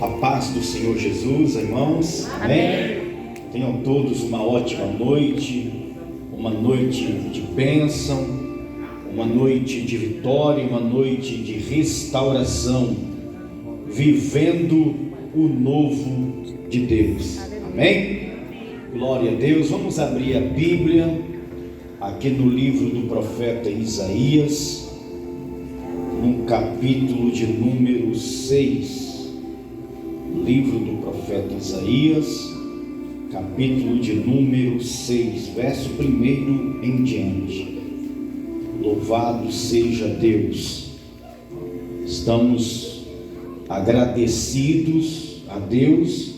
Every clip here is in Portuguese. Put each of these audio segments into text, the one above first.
A paz do Senhor Jesus, irmãos. Amém. Tenham todos uma ótima noite, uma noite de bênção, uma noite de vitória, uma noite de restauração, vivendo o novo de Deus. Amém? Glória a Deus. Vamos abrir a Bíblia aqui no livro do profeta Isaías, no capítulo de número 6. Livro do profeta Isaías, capítulo de número 6, verso 1 em diante. Louvado seja Deus. Estamos agradecidos a Deus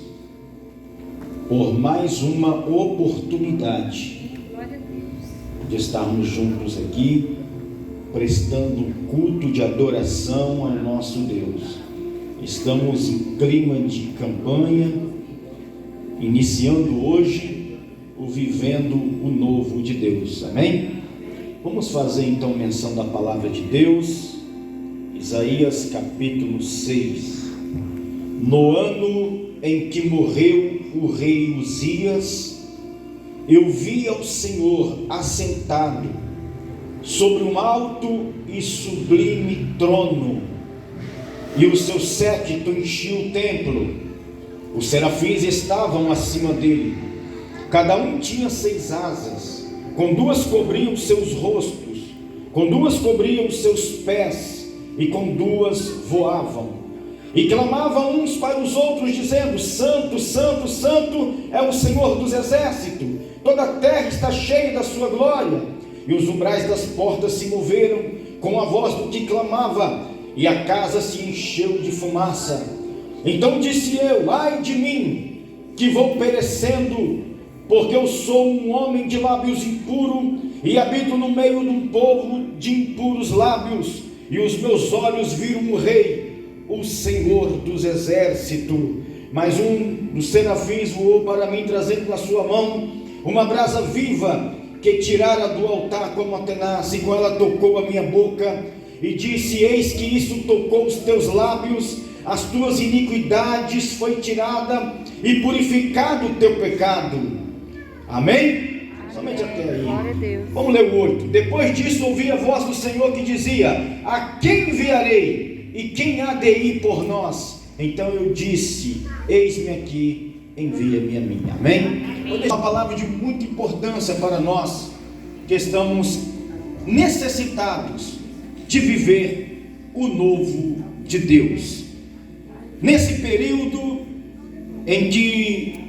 por mais uma oportunidade de estarmos juntos aqui, prestando culto de adoração ao nosso Deus. Estamos em clima de campanha, iniciando hoje o Vivendo o Novo de Deus. Amém? Vamos fazer então menção da palavra de Deus. Isaías capítulo 6. No ano em que morreu o rei Uzias, eu vi ao Senhor assentado sobre um alto e sublime trono, e o seu séquito enchia o templo. Os serafins estavam acima dele, cada um tinha 6 asas, com 2 cobriam seus rostos, com 2 cobriam seus pés, e com 2 voavam, e clamavam uns para os outros, dizendo: Santo, Santo, Santo é o Senhor dos exércitos, toda a terra está cheia da sua glória. E os umbrais das portas se moveram com a voz do que clamava, e a casa se encheu de fumaça. Então disse eu: ai de mim, que vou perecendo, porque eu sou um homem de lábios impuros, e habito no meio de um povo de impuros lábios, e os meus olhos viram o rei, o Senhor dos exércitos. Mas um dos serafins voou para mim, trazendo na sua mão uma brasa viva, que tirara do altar como a tenaz, e com ela tocou a minha boca, e disse: eis que isso tocou os teus lábios, as tuas iniquidades foi tirada, e purificado o teu pecado. Amém? Somente até aí. Vamos ler o 8. Depois disso ouvi a voz do Senhor que dizia: a quem enviarei? E quem há de ir por nós? Então eu disse: eis-me aqui, envia-me a mim. Amém? Hoje é uma palavra de muita importância para nós, que estamos necessitados de viver o novo de Deus. Nesse período em que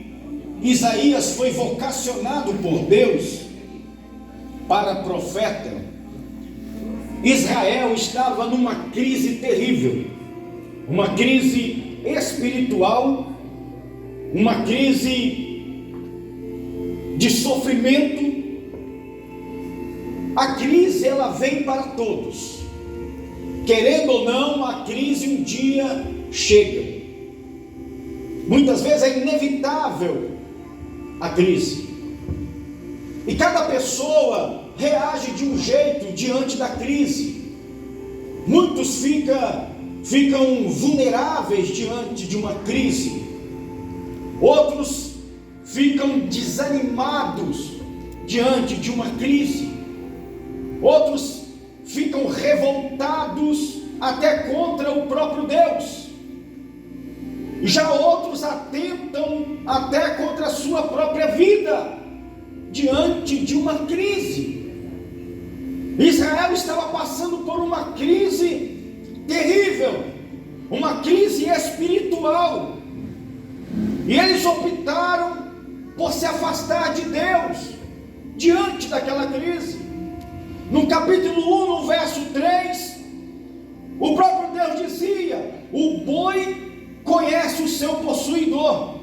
Isaías foi vocacionado por Deus para profeta, Israel estava numa crise terrível, uma crise espiritual, uma crise de sofrimento. A crise, ela vem para todos, querendo ou não, a crise um dia chega. Muitas vezes é inevitável a crise, e cada pessoa reage de um jeito diante da crise. Muitos ficam vulneráveis diante de uma crise, outros ficam desanimados diante de uma crise, outros ficam revoltados até contra o próprio Deus, já outros atentam até contra a sua própria vida diante de uma crise. Israel estava passando por uma crise terrível, uma crise espiritual, e eles optaram por se afastar de Deus diante daquela crise. No capítulo 1, no verso 3, o próprio Deus dizia: o boi conhece o seu possuidor,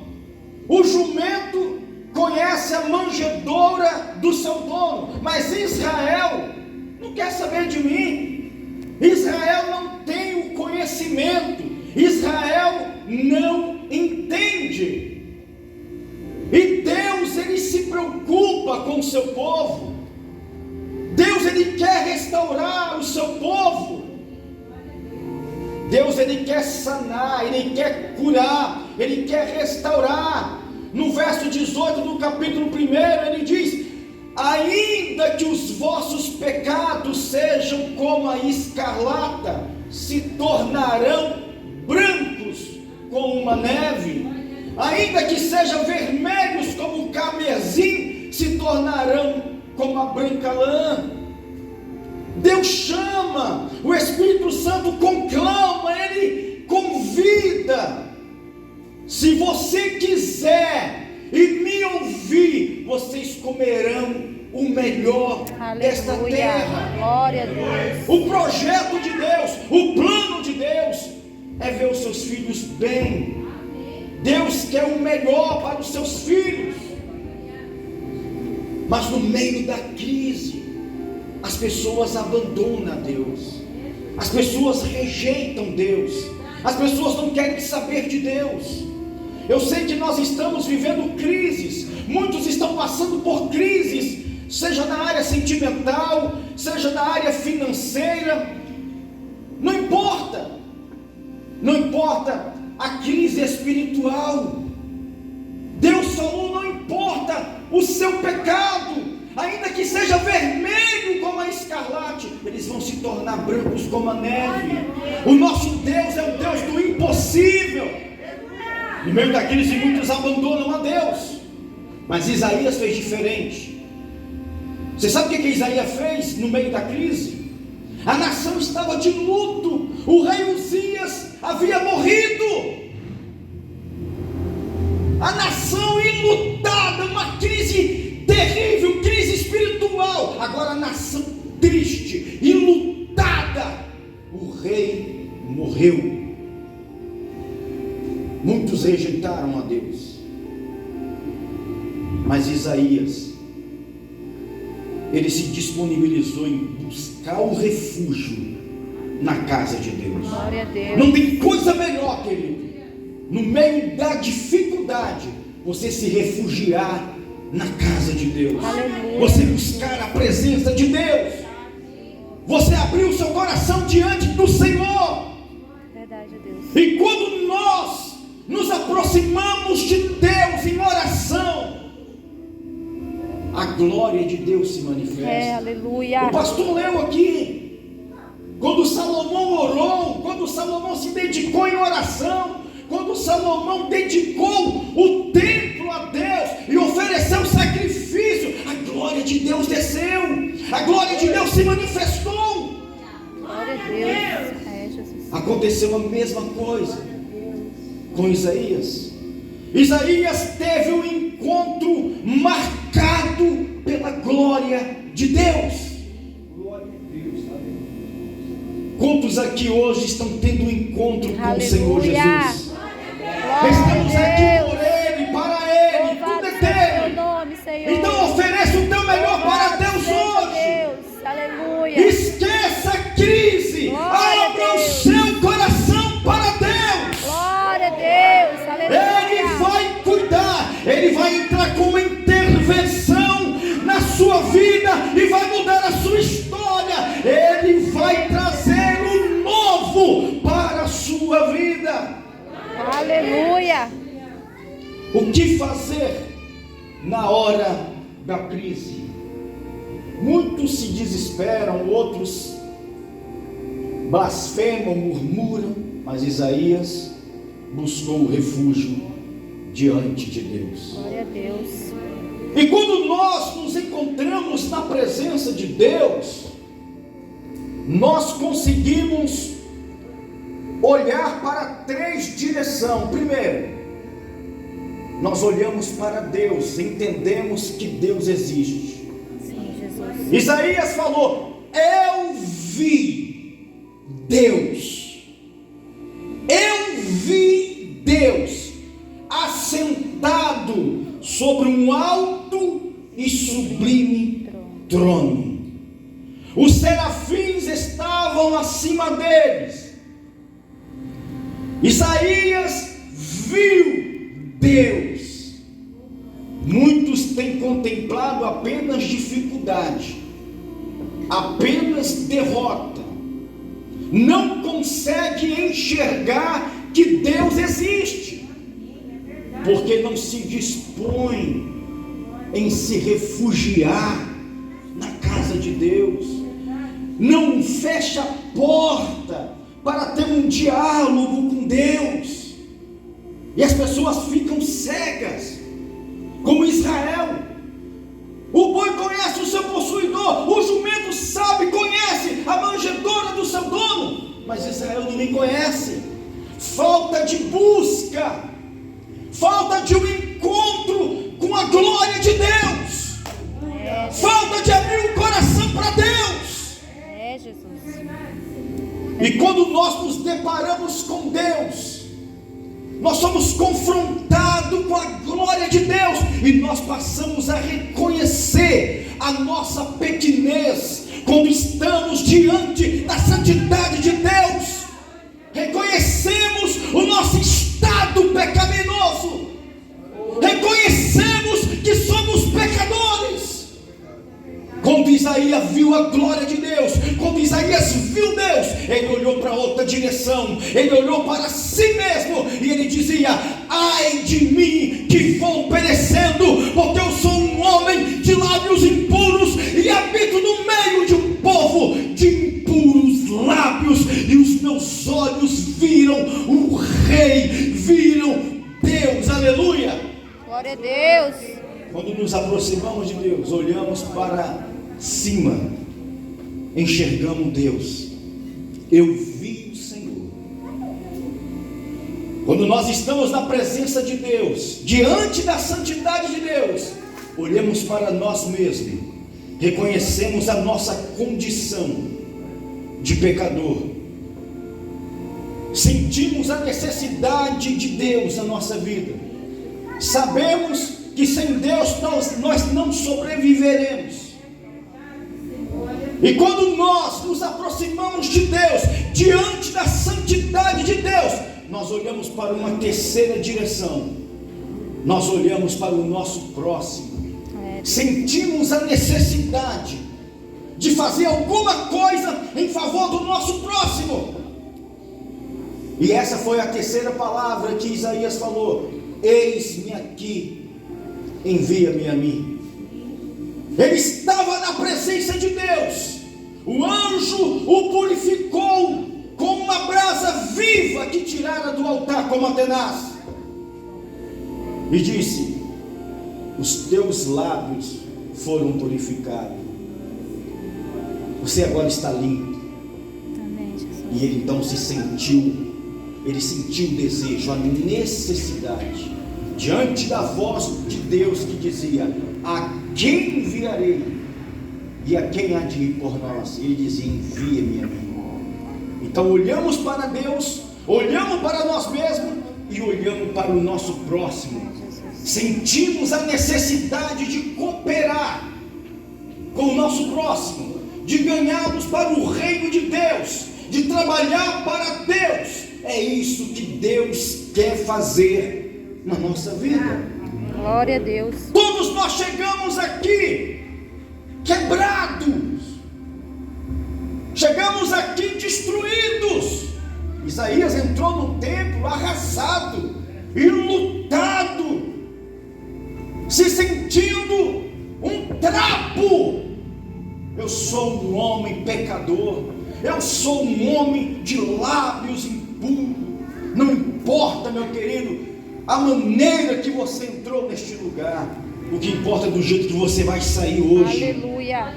o jumento conhece a manjedoura do seu dono, mas Israel não quer saber de mim. Israel não tem o conhecimento, Israel não entende. E Deus, ele se preocupa com o seu povo. Deus, ele quer restaurar o seu povo. Deus, Ele quer sanar, Ele quer curar, Ele quer restaurar. No verso 18 do capítulo 1, Ele diz: ainda que os vossos pecados sejam como a escarlata, se tornarão brancos como uma neve. Ainda que sejam vermelhos como o carmesim, se tornarão como a branca lã. Deus chama, o Espírito Santo conclama, Ele convida. Se você quiser e me ouvir, vocês comerão o melhor desta terra. Glória a Deus. O projeto de Deus, o plano de Deus é ver os seus filhos bem. Deus quer o melhor para os seus filhos. Mas no meio da crise, as pessoas abandonam Deus, as pessoas rejeitam Deus, as pessoas não querem saber de Deus. Eu sei que nós estamos vivendo crises, muitos estão passando por crises, seja na área sentimental, seja na área financeira, não importa a crise espiritual. Deus falou: não importa o seu pecado, ainda que seja vermelho como a escarlate, eles vão se tornar brancos como a neve. O nosso Deus é o Deus do impossível. No meio da crise, muitos abandonam a Deus, mas Isaías fez diferente. Você sabe o que Isaías fez no meio da crise? A nação estava de luto, o rei Uzias havia morrido, a nação enlutada, uma crise terrível, crise espiritual. Agora a nação triste, enlutada, o rei morreu. Muitos rejeitaram a Deus, mas Isaías, ele se disponibilizou em buscar o refúgio na casa de Deus. Glória a Deus. Não tem coisa melhor, querido, no meio da dificuldade, você se refugiar na casa de Deus. Aleluia. Você buscar a presença de Deus, você abrir o seu coração diante do Senhor. Verdade, Deus. E quando nós nos aproximamos de Deus em oração, a glória de Deus se manifesta. Aleluia. O pastor leu aqui, quando Salomão orou, quando Salomão se dedicou em oração, quando Salomão dedicou o templo a Deus e ofereceu sacrifício, a glória de Deus desceu, a glória de Deus se manifestou. Glória a Deus. Jesus. Aconteceu a mesma coisa com Isaías. Isaías teve um encontro marcado pela glória de Deus. Glória a Deus. Quantos aqui hoje estão tendo um encontro com o Senhor Jesus? Estamos aqui por Ele, para Ele, tudo é dele. Então oferece o teu melhor para Deus hoje. Aleluia. Esqueça a crise, abra o seu coração para Deus. Glória a Deus. Aleluia. Ele vai cuidar, Ele vai entrar com uma intervenção na sua vida e vai mudar a sua história. Ele vai trazer o novo para a sua vida. Aleluia. O que fazer na hora da crise? Muitos se desesperam, outros blasfemam, murmuram, mas Isaías buscou o refúgio diante de Deus. Glória a Deus. E quando nós nos encontramos na presença de Deus, nós conseguimos olhar para 3 direções. Primeiro, nós olhamos para Deus, entendemos que Deus existe. Sim, Jesus. Isaías falou: eu vi Deus, eu vi Deus assentado sobre um alto e sublime trono. Os serafins estavam acima deles. Isaías viu Deus. Muitos têm contemplado apenas dificuldade, apenas derrota, não consegue enxergar que Deus existe, porque não se dispõe em se refugiar na casa de Deus, não fecha a porta para ter um diálogo com Deus, e as pessoas ficam cegas, como Israel. O boi conhece o seu possuidor, o jumento sabe, conhece a manjedoura do seu dono, mas Israel não me conhece. Falta de busca, falta de um encontro com a glória de Deus, falta de abrir o coração para Deus. Jesus. E quando nós nos deparamos com Deus, nós somos confrontados com a glória de Deus, e nós passamos a reconhecer a nossa pequenez, quando estamos diante da santidade de Deus. Reconhecemos o nosso estado pecaminoso, reconhecemos que somos pecadores. Quando Isaías viu a glória de Deus, quando Isaías viu Deus, ele olhou para outra direção, ele olhou para si mesmo, e ele dizia: ai de mim que vou perecendo, porque eu sou um homem de lábios impuros, e habito no meio de um povo de impuros lábios, e os meus olhos viram o Rei, viram Deus. Aleluia! Glória a Deus. Quando nos aproximamos de Deus, olhamos para cima, enxergamos Deus. Eu vi o Senhor. Quando nós estamos na presença de Deus, diante da santidade de Deus, olhamos para nós mesmos, reconhecemos a nossa condição de pecador, sentimos a necessidade de Deus na nossa vida, sabemos que sem Deus nós não sobreviveremos. E quando nós nos aproximamos de Deus, diante da santidade de Deus, nós olhamos para uma terceira direção, nós olhamos para o nosso próximo, sentimos a necessidade de fazer alguma coisa em favor do nosso próximo. E essa foi a terceira palavra que Isaías falou: eis-me aqui, envia-me a mim. Ele estava na presença de Deus, o anjo o purificou com uma brasa viva que tirara do altar como a tenaz, e disse: os teus lábios foram purificados, você agora está limpo. Amém, Jesus. E ele então sentiu o desejo, a necessidade, diante da voz de Deus que dizia: a quem enviarei? E a quem há de ir por nós? Ele dizia: envia-me a mim. Então olhamos para Deus, olhamos para nós mesmos e olhamos para o nosso próximo. Sentimos a necessidade de cooperar com o nosso próximo, de ganharmos para o reino de Deus, de trabalhar para Deus. É isso que Deus quer fazer na nossa vida. Glória a Deus. Todos nós chegamos aqui quebrados, chegamos aqui destruídos. Isaías entrou no templo arrasado, enlutado, se sentindo um trapo. Eu sou um homem pecador, eu sou um homem de lábios impuros. Não importa, meu querido, a maneira que você entrou neste lugar, o que importa é do jeito que você vai sair hoje. Aleluia.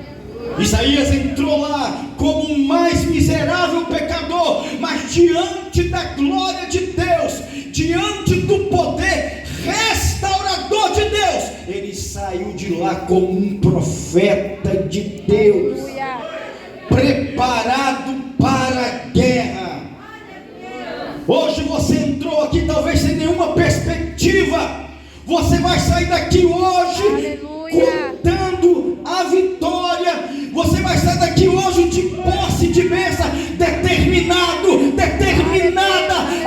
Isaías entrou lá como o mais miserável pecador, mas diante da glória de Deus, diante do poder restaurador de Deus, ele saiu de lá como um profeta de Deus, Aleluia. preparado para a guerra. Hoje você entrou aqui talvez sem nenhuma perspectiva, você vai sair daqui hoje, aleluia, contando a vitória. Você vai sair daqui hoje de posse de bênção, determinada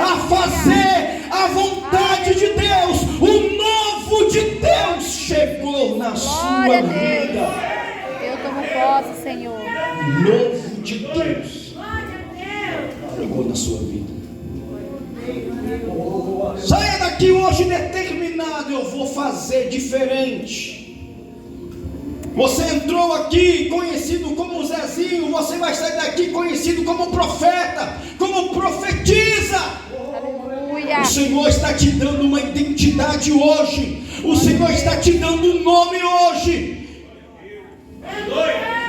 a fazer a vontade de Deus. O novo de Deus chegou na sua glória a vida. Deus. Eu tomo posse, Senhor. O novo de Deus. fazer diferente. Você entrou aqui conhecido como Zezinho, você vai sair daqui conhecido como profeta, como profetiza. Aleluia. O Senhor está te dando uma identidade hoje. O Senhor está te dando um nome hoje.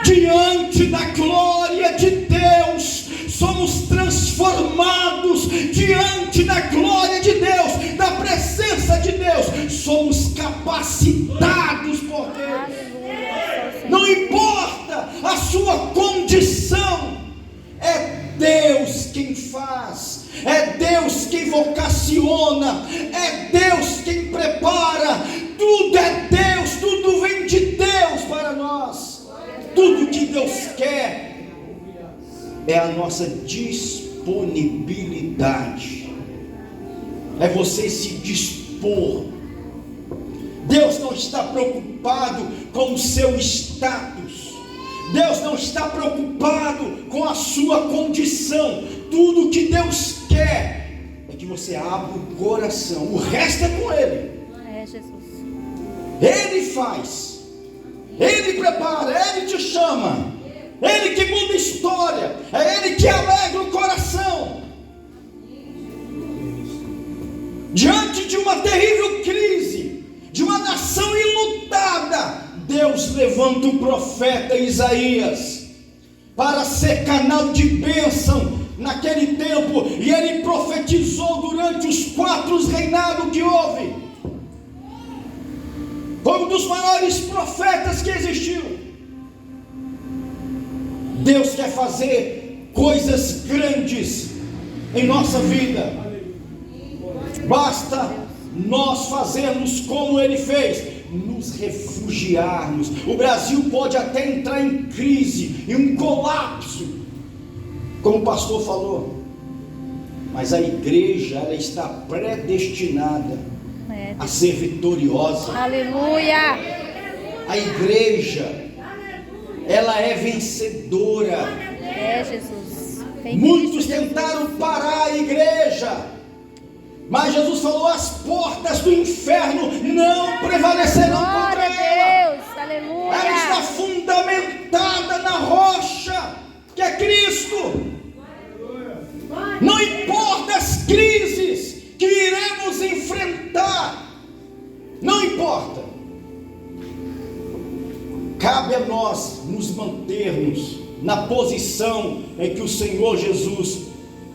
Diante da glória de Deus, somos transformados. Diante da glória de Deus, da presença de Deus, somos capacitados por Deus. Não importa a sua condição, é Deus quem faz, é Deus quem vocaciona, é Deus quem prepara. Tudo é Deus, tudo vem de Deus para nós. Tudo que Deus quer é a nossa disponibilidade, é você se dispor. Deus não está preocupado com o seu status, Deus não está preocupado com a sua condição. Tudo que Deus quer é que você abra o coração, o resto é com Ele. É Jesus. Ele faz, Ele prepara, Ele te chama, Ele que muda a história, é Ele que alegra o coração. Diante de uma terrível crise, de uma nação enlutada, Deus levanta o profeta Isaías para ser canal de bênção naquele tempo, e ele profetizou durante os 4 reinados que houve. Foi um dos maiores profetas que existiu. Deus quer fazer coisas grandes em nossa vida. Basta nós fazermos como Ele fez, nos refugiarmos. O Brasil pode até entrar em crise, em um colapso, como o pastor falou, mas a igreja, ela está predestinada a ser vitoriosa. Aleluia. A igreja, ela é vencedora. É Jesus. Muitos tentaram parar a igreja, mas Jesus falou: as portas do inferno não prevalecerão contra ela. Deus, aleluia. Ela está fundamentada na rocha, que é Cristo. Não importa as crises que iremos enfrentar, não importa. Cabe a nós nos mantermos na posição em que o Senhor Jesus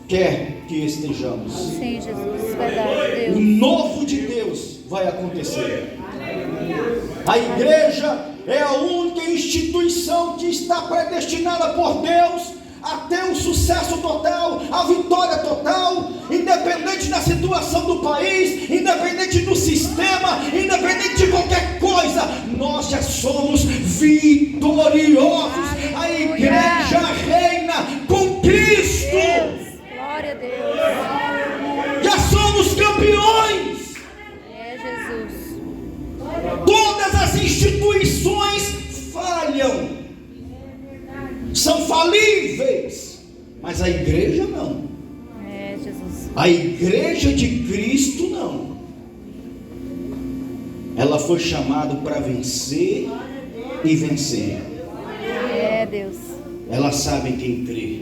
quer que estejamos. Sim, Jesus, verdade, Deus. O novo de Deus vai acontecer. A igreja é a única instituição que está predestinada por Deus a ter um sucesso total, a vitória total, independente da situação do país, independente do sistema, independente de qualquer coisa. Nós já somos vitoriosos. Aleluia. A igreja reina com Cristo. Deus, glória a Deus. Já somos campeões. É Jesus. Todas as instituições falham, são falíveis, mas a igreja não. É Jesus. A igreja de Cristo não. Ela foi chamada para vencer e vencer. É Deus. Ela sabe quem crê,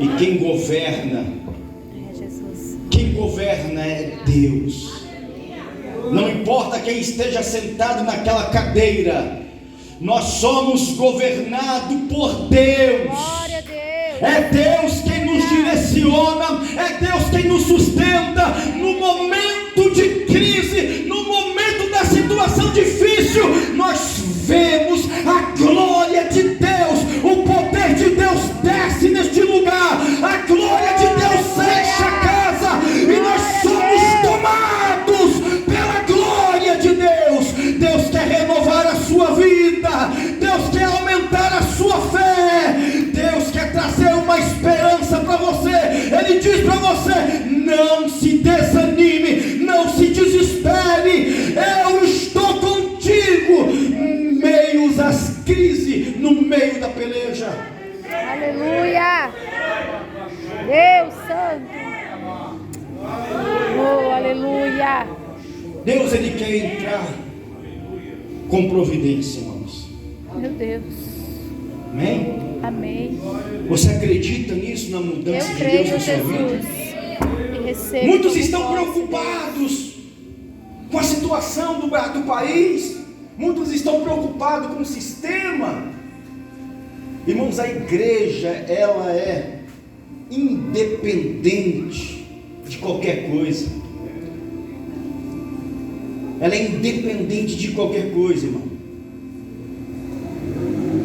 e quem governa, É Jesus. quem governa é Deus. Não importa quem esteja sentado naquela cadeira, nós somos governados por Deus. Glória a Deus. É Deus quem nos direciona, é Deus quem nos sustenta no momento de crise, no momento da situação difícil. Nós vemos a glória de Deus, o poder de Deus desce neste lugar, a glória de Deus enche a casa, e nós somos tomados pela glória de Deus. Deus quer renovar a sua vida, Deus quer aumentar a sua fé, Deus quer trazer uma esperança para você. Ele diz para você: não se desanime. Deus, Ele quer entrar com providência, irmãos. Meu Deus. Amém? Amém. Você acredita nisso, na mudança Eu de creio, Deus na sua vida? Jesus. E recebo. Muitos como estão posse, preocupados com a situação do país. Muitos estão preocupados com o sistema. Irmãos, a igreja, ela é independente de qualquer coisa. Ela é independente de qualquer coisa, irmão.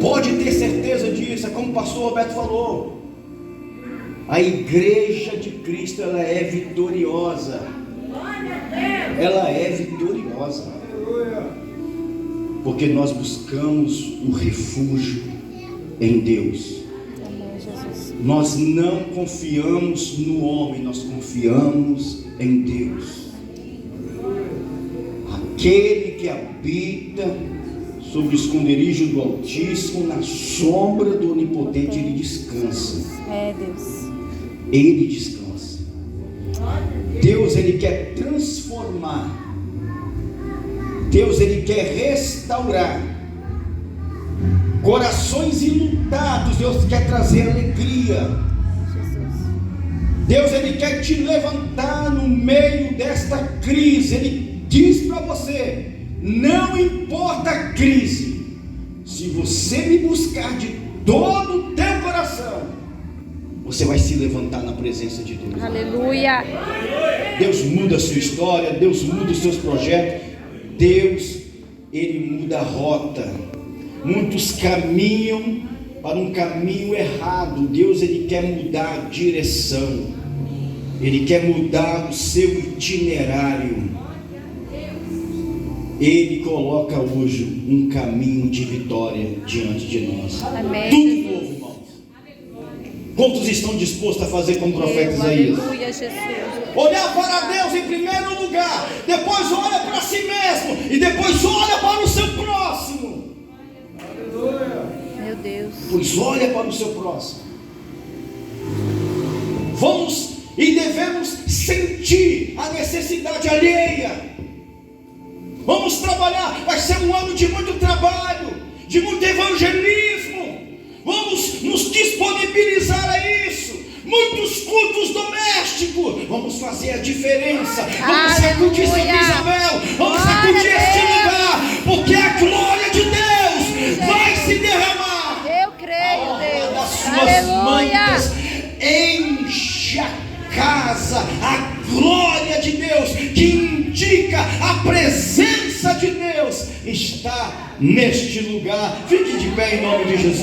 Pode ter certeza disso, é como o pastor Roberto falou. A igreja de Cristo, ela é vitoriosa. Ela é vitoriosa. Porque nós buscamos um refúgio em Deus. Amém, Jesus. Nós não confiamos no homem, nós confiamos em Deus. Aquele que habita sob o esconderijo do Altíssimo, na sombra do Onipotente, ele descansa. É, Deus. Ele descansa. Deus, Ele quer transformar. Deus, Ele quer restaurar corações enlutados. Deus quer trazer alegria. Jesus. Deus, Ele quer te levantar no meio desta crise. Ele diz para você: não importa a crise, se você me buscar de todo o teu coração, você vai se levantar na presença de Deus. Aleluia. Deus muda a sua história, Deus muda os seus projetos. Deus, Ele muda a rota. Muitos caminham para um caminho errado. Deus, Ele quer mudar a direção. Ele quer mudar o seu itinerário. Ele coloca hoje um caminho de vitória diante de nós. Amém. Tudo novo, irmãos. Quantos estão dispostos a fazer como o profeta Isaías? Aleluia, Jesus. Olhar para Deus em primeiro lugar, depois olha para si mesmo e depois olha para o seu próximo. Meu Deus. Pois olha para o seu próximo. Vamos e devemos sentir a necessidade alheia. Vamos trabalhar. Vai ser um ano de muito trabalho, de muito evangelismo. Vamos nos disponibilizar a isso. Muitos cultos domésticos. Vamos fazer a diferença. Vamos sacudir Santa Isabel. Vamos sacudir este lugar. Porque a glória de Deus vai se derramar. Eu creio, Deus. Das suas Aleluia. mantas enche a casa. A glória de Deus, que indica a presença de Deus, está neste lugar. Fique de pé em nome de Jesus.